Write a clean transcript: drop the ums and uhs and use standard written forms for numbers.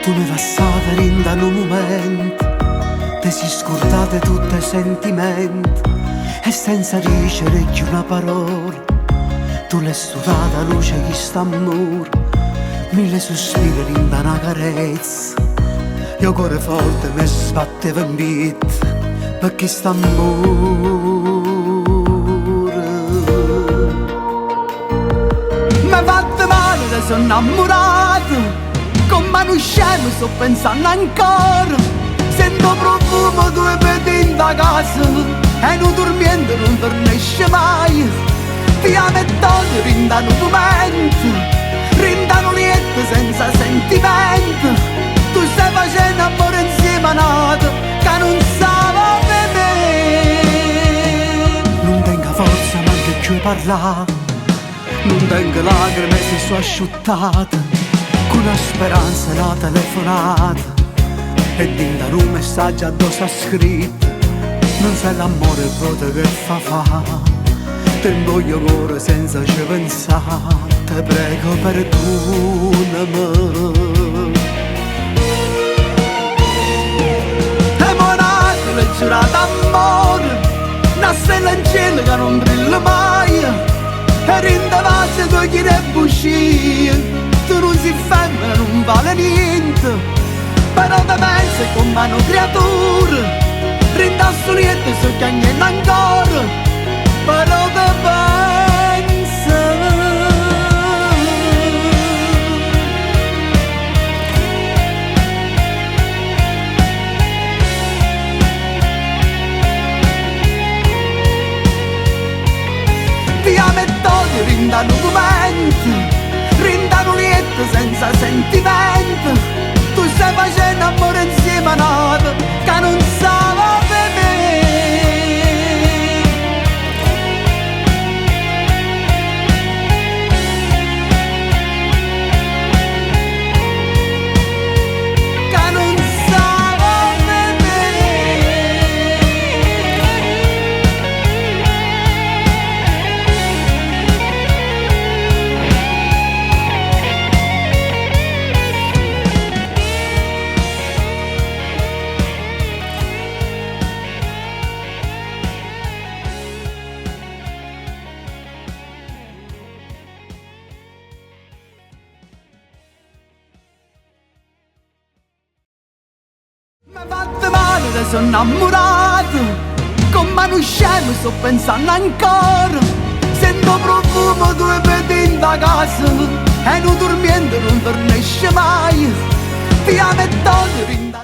Tu mi passate in un momento, ti si scordate tutti i sentimenti, e senza dicere più una parola, tu l'hai sudata luce di st'amore, mille sospiri in una carezza, io cuore forte mi sbattevo in vita, perché st'amore mi ha fatto male, ti sono innamorato. Con mano scema sto pensando ancora, sento profumo due peti in da casa, e non dormiendo non tornesce mai. Ti amo e togliere in da un momento, rindano lieto senza sentimento. Tu stai facendo amore insieme a nato, che non stava per me. Non tengo forza manco più parlare, non tengo lacrime se sono asciuttate. Una speranza è la telefonata, e dinda un messaggio addosso a scritto, non sai l'amore voto che fa. Te voglio cuore senza ci pensare, te prego perdonami. E monaco l'hai giurato amore, una stella in cielo che non brilla mai, e rinda pace tu chi ne busci. Tu non si femmina, non vale niente, però da me sei come una creatura, rindasso niente, so che niente ancora, però te penso. Ti amo e togliere in da un momento, rindano lieto senza sentimento. Tu stai facendo amore insieme a nato, che non stava per me. Che non stava per me. Mi ha fatto male, ti sono innamorato, con mano scema sto pensando ancora, sento profumo due peti in da casa, e non dormiendo non tornesce mai. Ti amo e togliere in da